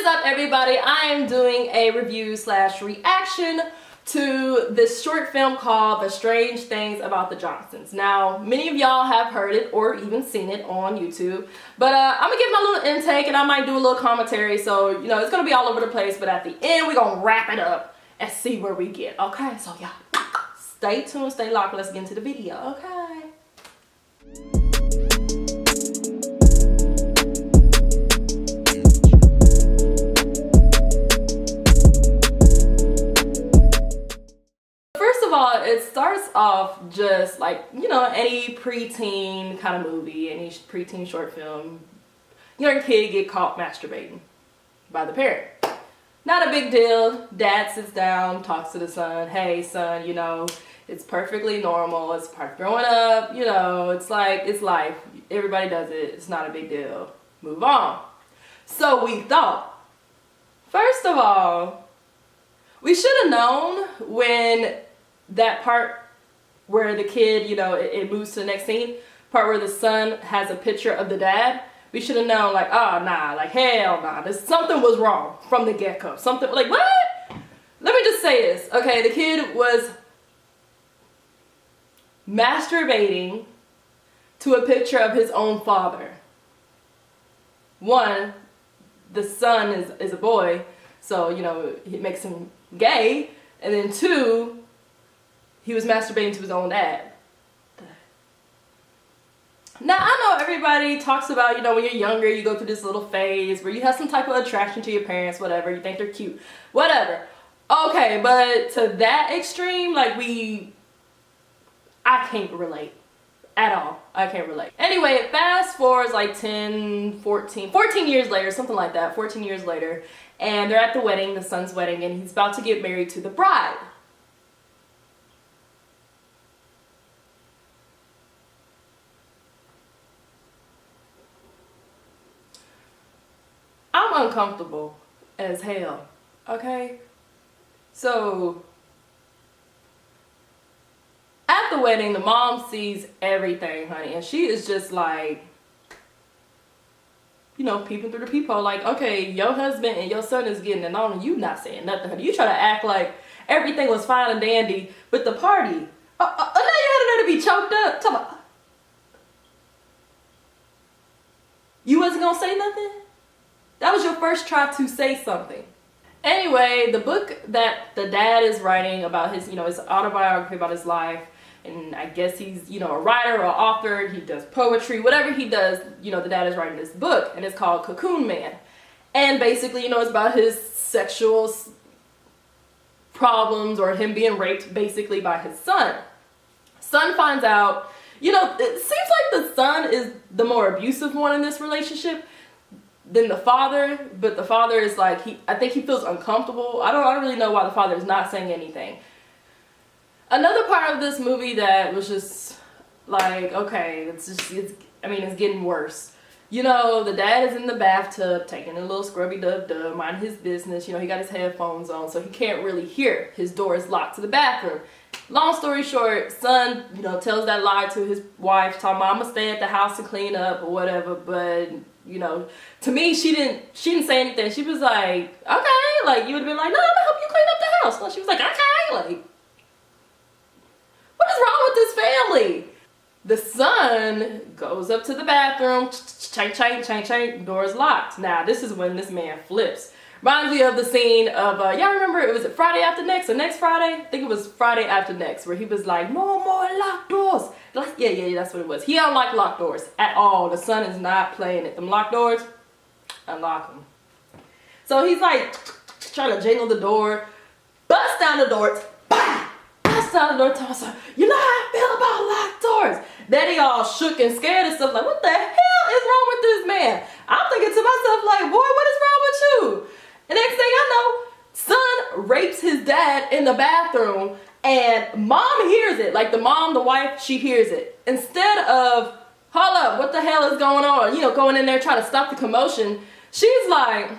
up, everybody? I am doing a review slash reaction to this short film called The Strange Things About the Johnsons. Now, many of y'all have heard it or even seen it on YouTube, but I'm gonna give my little intake and I might do a little commentary, so you know it's gonna be all over the place, but at the end we're gonna wrap it up and see where we get. Okay, so y'all stay tuned, stay locked, let's get into the video. Okay. It starts off just like, you know, any preteen kind of movie, any preteen short film. Young kid get caught masturbating by the parent. Not a big deal. Dad sits down, talks to the son. Hey, son, you know, it's perfectly normal. It's part of growing up. You know, it's like, it's life. Everybody does it. It's not a big deal. Move on. So we thought, first of all, we should have known when that part where the kid, you know, it moves to the next scene, part where the son has a picture of the dad, we should have known, like, oh, nah, like, hell nah, something was wrong from the get-go. Something, like, what? Let me just say this, okay? The kid was masturbating to a picture of his own father. One, the son is a boy, so, you know, it makes him gay, and then two, he was masturbating to his own dad. Now, I know everybody talks about, you know, when you're younger, you go through this little phase where you have some type of attraction to your parents, whatever, you think they're cute, whatever. Okay, but to that extreme, like I can't relate at all. I can't relate. Anyway, fast forwards like 14 years later, something like that, 14 years later, and they're at the wedding, the son's wedding, and he's about to get married to the bride. I'm uncomfortable as hell, okay? So, at the wedding, the mom sees everything, honey, and she is just like, you know, peeping through the peephole, like, okay, your husband and your son is getting it on and you not saying nothing, honey. You try to act like everything was fine and dandy with the party. Now you had to be choked up. Talk about, you wasn't gonna say nothing? That was your first try to say something. Anyway, the book that the dad is writing about his, you know, his autobiography about his life, and I guess he's, you know, a writer or author, he does poetry, whatever he does, you know, the dad is writing this book, and it's called Cocoon Man. And basically, you know, it's about his sexual problems or him being raped basically by his son. Son finds out, you know, it seems like the son is the more abusive one in this relationship than the father, but the father is like, I think he feels uncomfortable. I don't really know why the father is not saying anything. Another part of this movie that was just like, okay, it's getting worse. You know, the dad is in the bathtub taking a little scrubby dub, mind his business. You know, he got his headphones on, so he can't really hear. His door is locked to the bathroom. Long story short, son, you know, tells that lie to his wife, talking about, I'm gonna stay at the house and clean up or whatever, but you know, to me, she didn't say anything. She was like, okay, like, you would have been like, no, I'm gonna help you clean up the house. No, she was like, okay, like, what is wrong with this family? The son goes up to the bathroom, chank, door's locked. Now, this is when this man flips. Reminds me of the scene of, y'all remember, was it Friday After Next or Next Friday? I think it was Friday After Next, where he was like, no more locked doors. Yeah, that's what it was. He don't like locked doors at all. The son is not playing it. Them locked doors, unlock them. So he's like, trying to jingle the door, bust down the door, bust down the door, tell us, you know how I feel about locked doors. Daddy all shook and scared and stuff, like, what the hell is wrong with this man? I'm thinking to myself, like, boy, what is wrong with you? And next thing I know, son rapes his dad in the bathroom, and mom hears it. Like, the wife, she hears it. Instead of, hold up, what the hell is going on? You know, going in there trying to stop the commotion, she's like,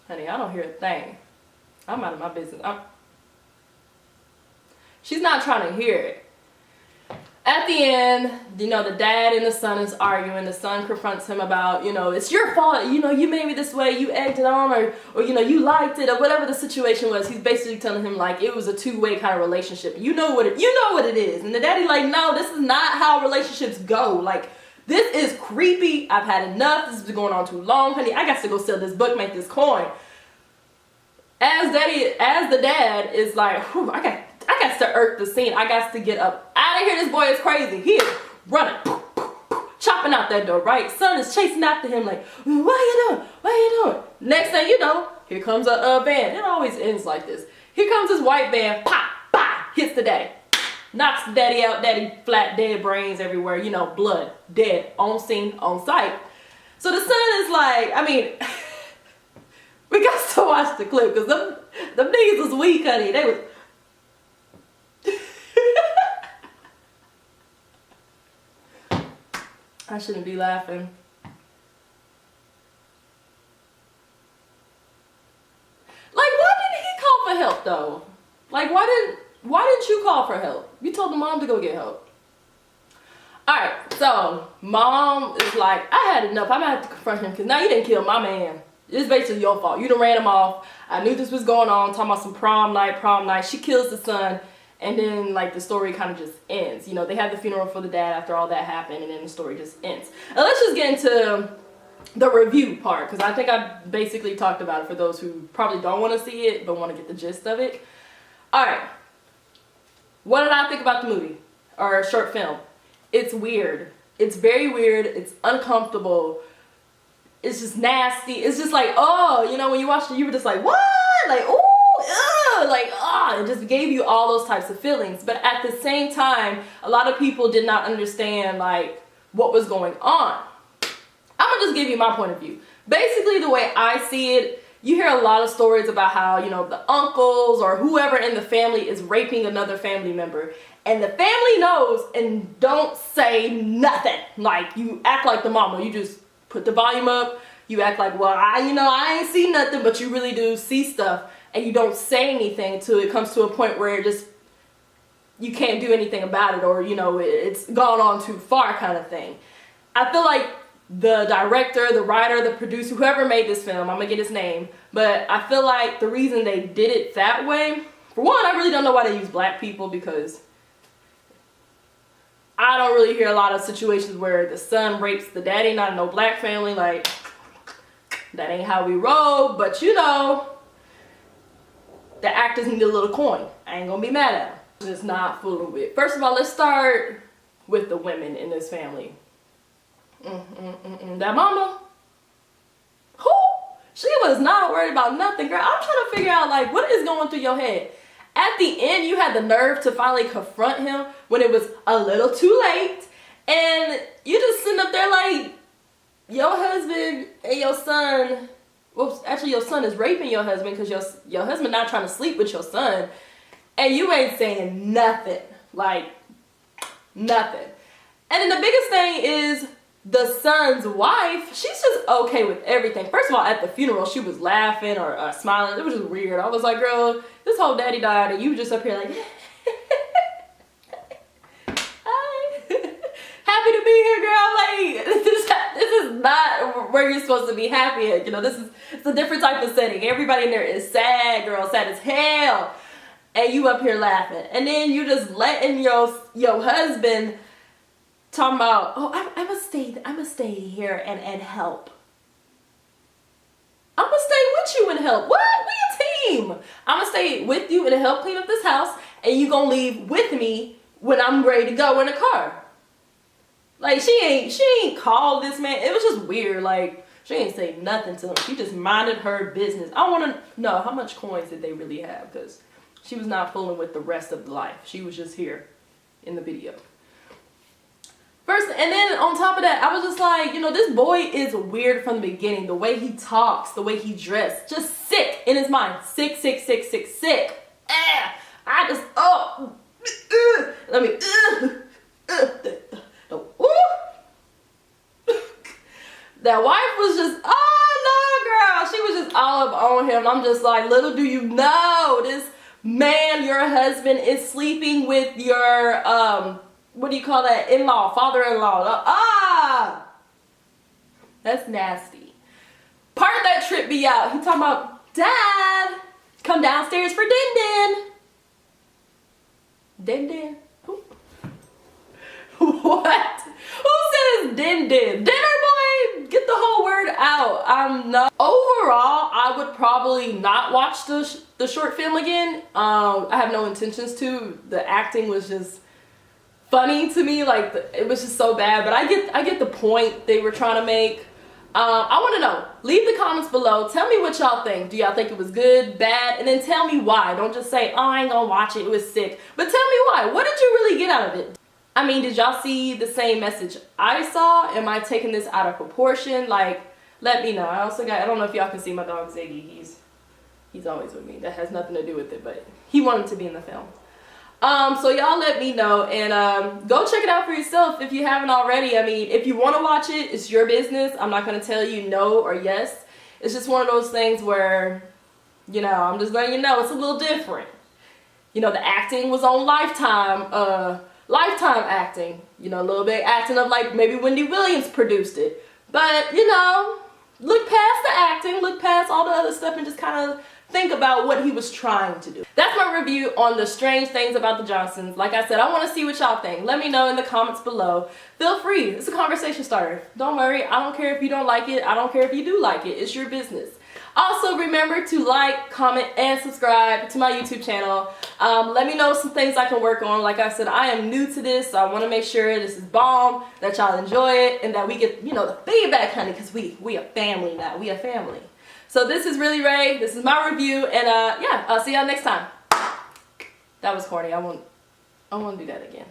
honey, I don't hear a thing. I'm out of my business. She's not trying to hear it. At the end, you know, the dad and the son is arguing. The son confronts him about, you know, it's your fault. You know, you made me this way. You egged it on, or you know, you liked it, or whatever the situation was. He's basically telling him like it was a two-way kind of relationship. You know what it is. And the daddy like, no, this is not how relationships go. Like, this is creepy. I've had enough. This has been going on too long, honey. I got to go sell this book, make this coin. As the dad is like, whew, I got to irk the scene. I got to get up out of here. This boy is crazy. He is running, chopping out that door, right? Son is chasing after him like, what are you doing? What are you doing? Next thing you know, here comes a van. It always ends like this. Here comes this white van, pop, pop, hits the daddy. Knocks the daddy out, daddy flat, dead brains everywhere, you know, blood, dead, on scene, on sight. So the son is like, I mean, we got to watch the clip because them niggas was weak, honey. They was... I shouldn't be laughing. Like, why didn't he call for help though? Like, why didn't you call for help? You told the mom to go get help. Alright, so mom is like, I had enough. I'm gonna have to confront him because now you didn't kill my man. It's basically your fault. You done ran him off. I knew this was going on. Talking about some prom night. She kills the son. And then, like, the story kind of just ends. You know, they had the funeral for the dad after all that happened, and then the story just ends. And let's just get into the review part, because I think I basically talked about it for those who probably don't want to see it, but want to get the gist of it. Alright. What did I think about the movie? Or short film? It's weird. It's very weird. It's uncomfortable. It's just nasty. It's just like, oh, you know, when you watched it, you were just like, what? Like, oh. Like, it just gave you all those types of feelings. But at the same time, a lot of people did not understand, like, what was going on. I'm gonna just give you my point of view. Basically, the way I see it, you hear a lot of stories about how, you know, the uncles or whoever in the family is raping another family member. And the family knows and don't say nothing. Like, you act like the mama. You just put the volume up. You act like, well, I ain't see nothing, but you really do see stuff. And you don't say anything until it comes to a point where it just, you can't do anything about it, or, you know, it's gone on too far kind of thing. I feel like the director, the writer, the producer, whoever made this film, I'm gonna get his name, but I feel like the reason they did it that way, for one, I really don't know why they use black people, because I don't really hear a lot of situations where the son rapes the daddy, not in no black family. Like, that ain't how we roll, but you know, the actors need a little coin. I ain't gonna be mad at them. Just not fooling with. First of all, let's start with the women in this family. That mama, who? She was not worried about nothing, girl. I'm trying to figure out, like, what is going through your head? At the end, you had the nerve to finally confront him when it was a little too late. And you just sitting up there like, your husband and your son... Well, actually, your son is raping your husband because your husband not trying to sleep with your son. And you ain't saying nothing. Like, nothing. And then the biggest thing is the son's wife. She's just okay with everything. First of all, at the funeral, she was laughing or smiling. It was just weird. I was like, girl, this whole daddy died and you just up here like... Happy to be here, girl. Like, this is not where you're supposed to be happy at. You know, it's a different type of setting. Everybody in there is sad, girl, sad as hell. And you up here laughing. And then you just letting your husband talking about, oh, I must stay here and help. I'm gonna stay with you and help. What? We a team. I'm gonna stay with you and help clean up this house, and you gonna leave with me when I'm ready to go in the car. Like, she ain't called this man. It was just weird. Like, she ain't say nothing to him. She just minded her business. I want to know how much coins did they really have, because she was not fooling with the rest of the life. She was just here in the video. First, and then on top of that, I was just like, you know, this boy is weird from the beginning. The way he talks, the way he dressed, just sick in his mind. Sick. I just, let me, that wife was just, oh no, girl. She was just all up on him. I'm just like, little do you know, this man, your husband, is sleeping with your what do you call that? In-law, father-in-law. Ah! That's nasty. Part of that trip me out. He talking about, Dad, come downstairs for din-din. Din-din? Who? What? Who says din-din? Dinner, boy? Get the whole word out. I'm not. Overall, I would probably not watch the short film again. I have no intentions to. The acting was just funny to me. Like, it was just so bad. But I get the point they were trying to make. I want to know. Leave the comments below. Tell me what y'all think. Do y'all think it was good, bad? And then tell me why. Don't just say, oh, I ain't gonna watch it. It was sick. But tell me why. What did you really get out of it? I mean, did y'all see the same message I saw? Am I taking this out of proportion? Like, let me know. I don't know if y'all can see my dog Ziggy. He's always with me. That has nothing to do with it, but he wanted to be in the film. So y'all let me know, and go check it out for yourself if you haven't already. I mean, if you want to watch it, it's your business. I'm not going to tell you no or yes. It's just one of those things where, you know, I'm just letting you know it's a little different. You know, the acting was on Lifetime acting. You know, a little bit acting of like maybe Wendy Williams produced it. But, you know, look past the acting, look past all the other stuff and just kind of think about what he was trying to do. That's my review on the strange things about the Johnsons. Like I said, I want to see what y'all think. Let me know in the comments below. Feel free. It's a conversation starter. Don't worry. I don't care if you don't like it. I don't care if you do like it. It's your business. Also, remember to like, comment, and subscribe to my YouTube channel. Let me know some things I can work on. Like I said, I am new to this, so I want to make sure this is bomb, that y'all enjoy it, and that we get, you know, the feedback, honey, because we a family now. We a family. So this is really Raye. This is my review, and yeah, I'll see y'all next time. That was corny. I won't do that again.